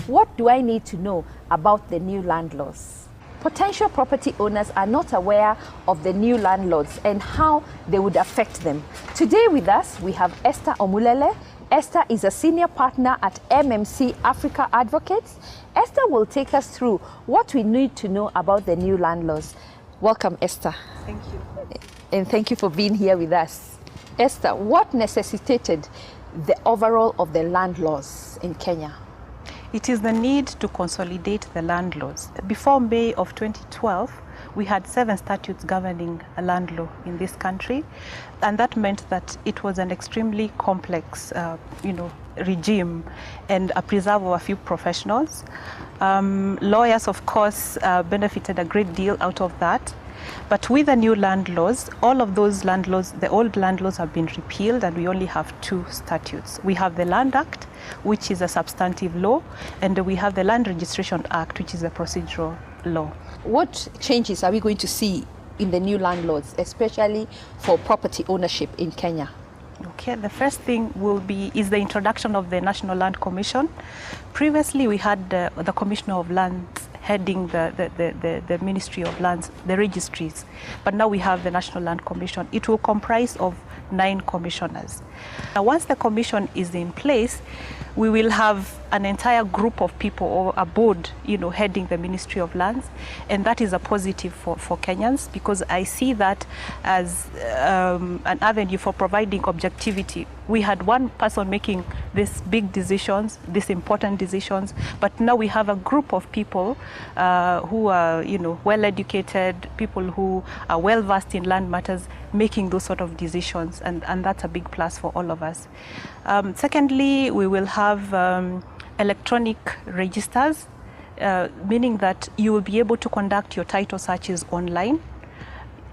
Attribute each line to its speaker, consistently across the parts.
Speaker 1: What do I need to know about the new land laws? Potential property owners are not aware of the new land laws and how they would affect them. Today with us, we have Esther Omulele. Esther is a senior partner at MMC Africa Advocates. Esther will take us through what we need to know about the new land laws. Welcome, Esther.
Speaker 2: Thank you.
Speaker 1: And thank you for being here with us. Esther, what necessitated the overhaul of the land laws in Kenya?
Speaker 2: It is the need to consolidate the land laws. Before May of 2012, we had 7 statutes governing a land law in this country, and that meant that it was an extremely complex, regime and a preserve of a few professionals. Lawyers, of course, benefited a great deal out of that. But with the new land laws, all of those land laws, the old land laws have been repealed, and we only have 2 statutes. We have the Land Act, which is a substantive law, and we have the Land Registration Act, which is a procedural law.
Speaker 1: What changes are we going to see in the new land laws, especially for property ownership in Kenya?
Speaker 2: Okay, the first thing is the introduction of the National Land Commission. Previously, we had the Commissioner of Lands heading the Ministry of Lands, the registries. But now we have the National Land Commission. It will comprise of 9 commissioners. Now, once the commission is in place, we will have an entire group of people or a board, heading the Ministry of Lands. And that is a positive for Kenyans, because I see that as an avenue for providing objectivity. We had one person making these big decisions, these important decisions, but now we have a group of people who are, well educated, people who are well versed in land matters, making those sort of decisions, and that's a big plus for all of us. Secondly, we will have electronic registers, meaning that you will be able to conduct your title searches online.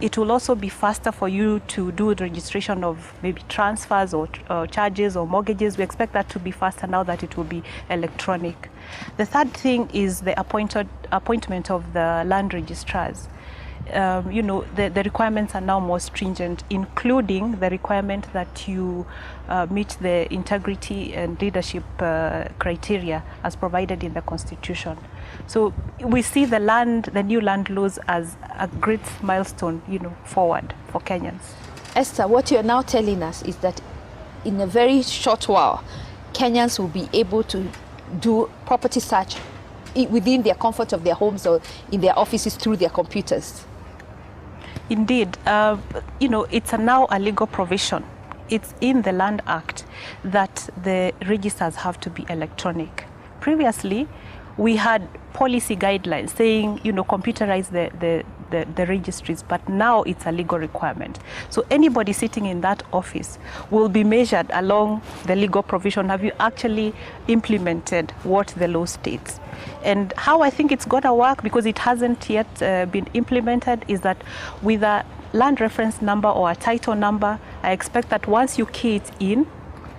Speaker 2: It will also be faster for you to do the registration of maybe transfers or charges or mortgages. We expect that to be faster now that it will be electronic. The third thing is the appointment of the land registrars. The requirements are now more stringent, including the requirement that you meet the integrity and leadership criteria as provided in the Constitution. So we see the new land laws as a great milestone, forward for Kenyans.
Speaker 1: Esther, what you're now telling us is that in a very short while, Kenyans will be able to do property search within their comfort of their homes or in their offices through their computers.
Speaker 2: Indeed, it's now a legal provision. It's in the Land Act that the registers have to be electronic. Previously, we had policy guidelines saying, computerize the registries, but now it's a legal requirement. So anybody sitting in that office will be measured along the legal provision. Have you actually implemented what the law states? And how I think it's going to work, because it hasn't yet been implemented, is that with a land reference number or a title number, I expect that once you key it in,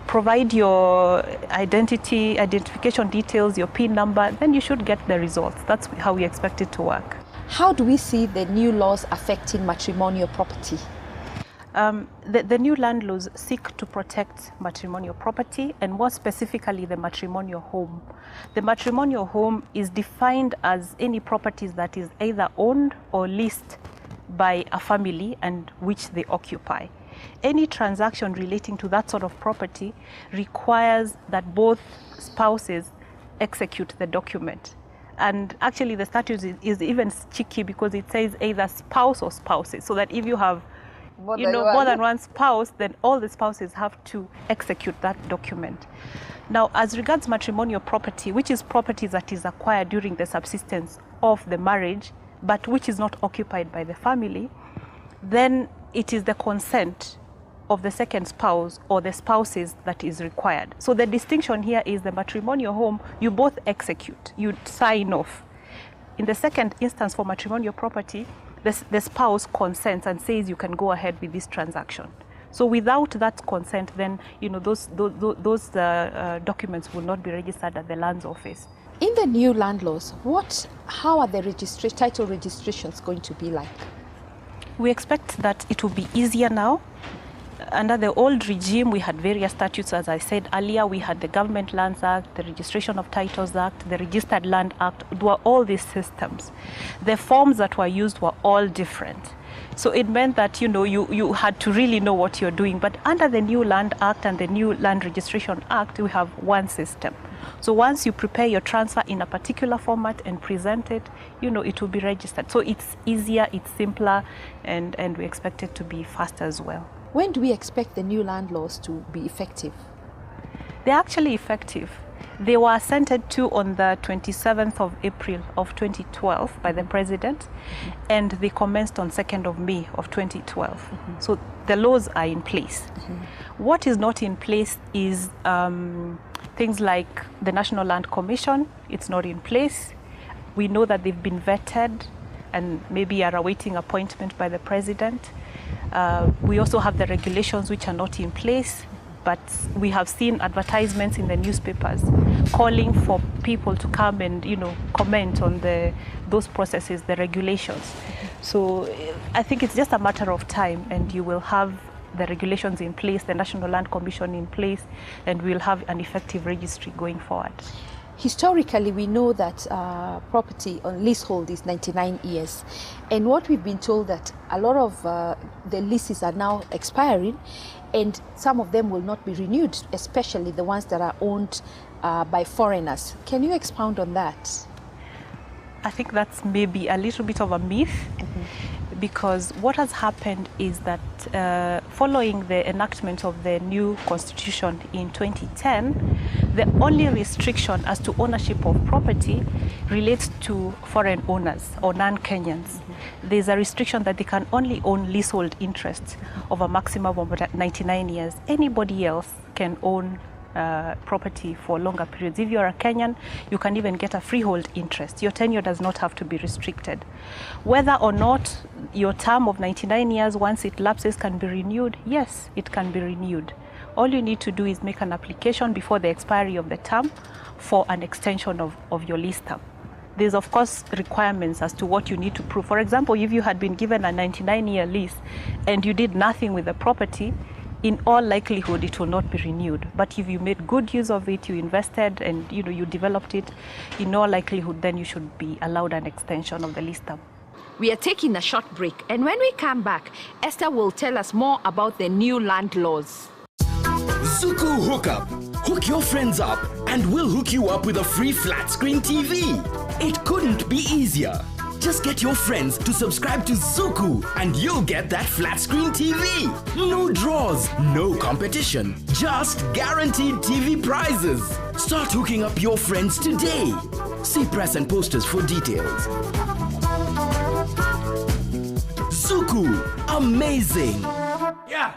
Speaker 2: provide your identification details, your PIN number, then you should get the results. That's how we expect it to work.
Speaker 1: How do we see the new laws affecting matrimonial property?
Speaker 2: The new land laws seek to protect matrimonial property, and more specifically the matrimonial home. The matrimonial home is defined as any properties that is either owned or leased by a family and which they occupy. Any transaction relating to that sort of property requires that both spouses execute the document. And actually the statute is even cheeky, because it says either spouse or spouses, so that if you have more than one spouse, then all the spouses have to execute that document. Now, as regards matrimonial property, which is property that is acquired during the subsistence of the marriage, but which is not occupied by the family, then it is the consent of the second spouse or the spouses that is required. So the distinction here is the matrimonial home, you both execute, you sign off. In the second instance for matrimonial property, the spouse consents and says you can go ahead with this transaction. So without that consent, then those documents will not be registered at the lands office.
Speaker 1: In the new land laws, how are the title registrations going to be like?
Speaker 2: We expect that it will be easier now. under the old regime, we had various statutes. As I said earlier, we had the Government Lands Act, the Registration of Titles Act, the Registered Land Act. It were all these systems. The forms that were used were all different. So it meant that, you had to really know what you're doing. But under the new Land Act and the new Land Registration Act, we have one system. So once you prepare your transfer in a particular format and present it, it will be registered. So it's easier, it's simpler, and we expect it to be faster as well.
Speaker 1: When do we expect the new land laws to be effective?
Speaker 2: They're actually effective. They were assented to on the 27th of April of 2012 by the President, and they commenced on 2nd of May of 2012. So the laws are in place. What is not in place is things like the National Land Commission. It's not in place. We know that they've been vetted and maybe are awaiting appointment by the President. We also have the regulations which are not in place, but we have seen advertisements in the newspapers calling for people to come and comment on those processes, the regulations. So I think it's just a matter of time, and you will have the regulations in place, the National Land Commission in place, and we'll have an effective registry going forward.
Speaker 1: Historically, we know that property on leasehold is 99 years. And what we've been told that a lot of the leases are now expiring, and some of them will not be renewed, especially the ones that are owned by foreigners. Can you expound on that?
Speaker 2: I think that's maybe a little bit of a myth, because what has happened is that following the enactment of the new constitution in 2010, the only restriction as to ownership of property relates to foreign owners or non-Kenyans. There's a restriction that they can only own leasehold interests of a maximum of 99 years. Anybody else can own property for longer periods. If you're a Kenyan, you can even get a freehold interest. Your tenure does not have to be restricted. Whether or not your term of 99 years, once it lapses, can be renewed, yes, it can be renewed. All you need to do is make an application before the expiry of the term for an extension of your lease term. There's, of course, requirements as to what you need to prove. For example, if you had been given a 99-year lease and you did nothing with the property, in all likelihood, it will not be renewed. But if you made good use of it, you invested and you developed it, in all likelihood, then you should be allowed an extension of the lease term.
Speaker 1: We are taking a short break, and when we come back, Esther will tell us more about the new land laws.
Speaker 3: Zuku Hookup. Hook your friends up and we'll hook you up with a free flat screen TV. It couldn't be easier. Just get your friends to subscribe to Zuku and you'll get that flat screen TV. No draws, no competition, just guaranteed TV prizes. Start hooking up your friends today. See press and posters for details. Zuku, amazing.
Speaker 4: Yeah.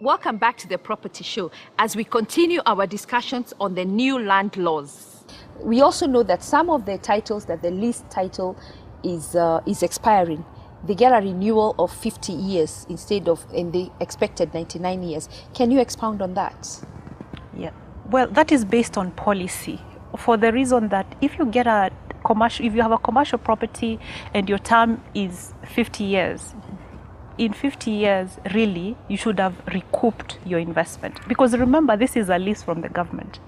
Speaker 1: Welcome back to the Property Show as we continue our discussions on the new land laws. We also know that some of the titles, that the lease title is expiring. They get a renewal of 50 years instead of in the expected 99 years. Can you expound on that?
Speaker 2: Yeah. Well, that is based on policy, for the reason that if you get a commercial, if you have a commercial property and your term is 50 years, in 50 years, really, you should have recouped your investment. Because remember, this is a lease from the government.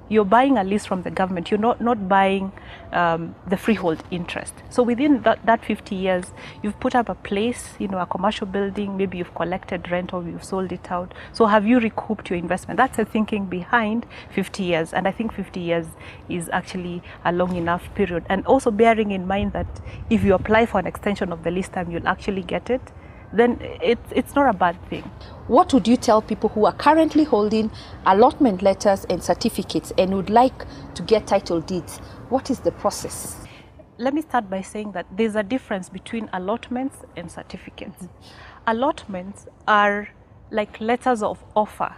Speaker 2: You're buying a lease from the government. You're not buying the freehold interest. So within that 50 years, you've put up a place, a commercial building, maybe you've collected rent or you've sold it out. So have you recouped your investment? That's the thinking behind 50 years. And I think 50 years is actually a long enough period. And also bearing in mind that if you apply for an extension of the lease time, you'll actually get it. Then it's not a bad thing.
Speaker 1: What would you tell people who are currently holding allotment letters and certificates and would like to get title deeds? What is the process?
Speaker 2: Let me start by saying that there's a difference between allotments and certificates. Allotments are like letters of offer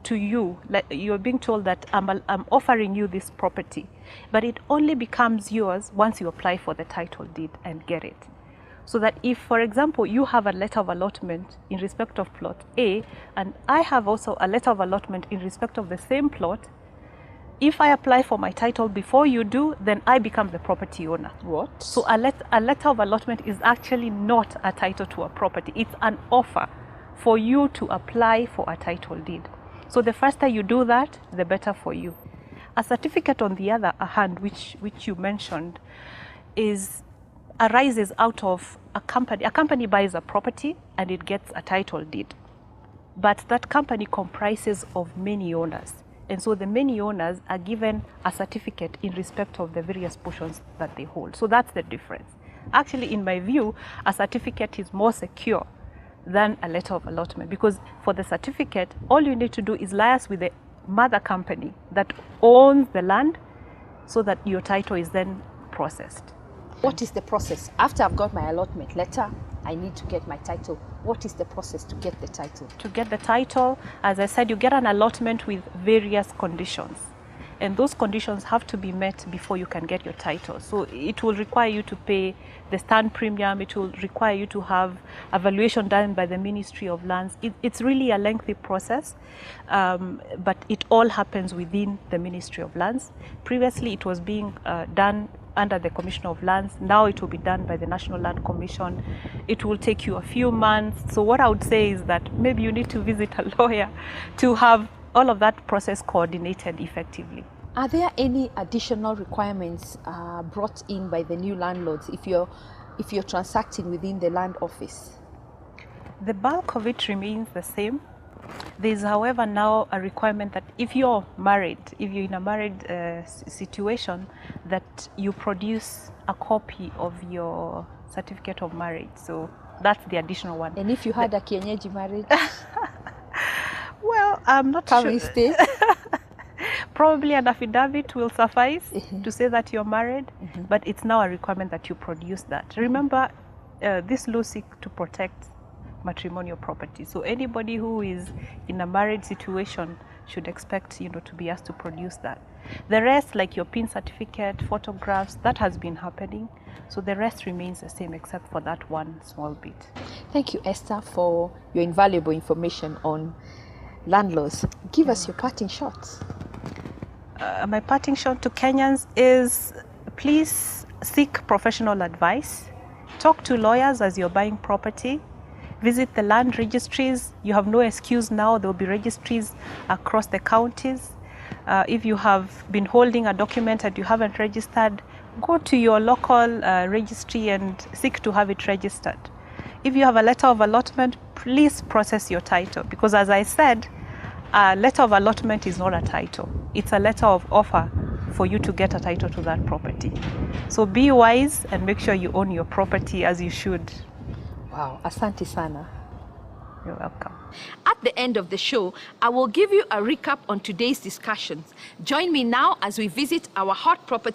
Speaker 2: to you. Like you're being told that I'm offering you this property, but it only becomes yours once you apply for the title deed and get it. So that if, for example, you have a letter of allotment in respect of plot A, and I have also a letter of allotment in respect of the same plot, If I apply for my title before you do, then I become the property owner.
Speaker 1: What?
Speaker 2: So a letter of allotment is actually not a title to a property. It's an offer for you to apply for a title deed. So the faster you do that, the better for you. A certificate, on the other hand, which you mentioned, arises out of a company. A company buys a property and it gets a title deed. But that company comprises of many owners. And so the many owners are given a certificate in respect of the various portions that they hold. So that's the difference. Actually, in my view, a certificate is more secure than a letter of allotment, because for the certificate, all you need to do is liaise with the mother company that owns the land so that your title is then processed.
Speaker 1: What is the process? After I've got my allotment letter, I need to get my title. What is the process to get the title?
Speaker 2: To get the title, as I said, you get an allotment with various conditions. And those conditions have to be met before you can get your title. So it will require you to pay the stamp premium. It will require you to have a valuation done by the Ministry of Lands. It's really a lengthy process, but it all happens within the Ministry of Lands. Previously, it was being done under the Commission of Lands. Now it will be done by the National Land Commission. It will take you a few months. So what I would say is that maybe you need to visit a lawyer to have all of that process coordinated effectively.
Speaker 1: Are there any additional requirements brought in by the new landlords if you're transacting within the land office?
Speaker 2: The bulk of it remains the same. There's, however, now a requirement that if you're married, if you're in a married situation, that you produce a copy of your certificate of marriage. So that's the additional one.
Speaker 1: And if you had a kienyeji marriage?
Speaker 2: Well, I'm not sure.
Speaker 1: Can we stay?
Speaker 2: Probably an affidavit will suffice to say that you're married, but it's now a requirement that you produce that. Remember, this law seeks to protect matrimonial property. So anybody who is in a married situation should expect, to be asked to produce that. The rest, like your PIN certificate, photographs, that has been happening. So the rest remains the same except for that one small bit.
Speaker 1: Thank you, Esther, for your invaluable information on landlords. Give us your parting shots.
Speaker 2: My parting shot to Kenyans is please seek professional advice. Talk to lawyers as you're buying property. Visit the land registries. You have no excuse now. There will be registries across the counties. If you have been holding a document and you haven't registered, go to your local registry and seek to have it registered. If you have a letter of allotment, please process your title, because as I said, a letter of allotment is not a title. It's a letter of offer for you to get a title to that property. So be wise and make sure you own your property as you should.
Speaker 1: Wow, asante sana.
Speaker 2: You're welcome.
Speaker 1: At the end of the show, I will give you a recap on today's discussions. Join me now as we visit our hot property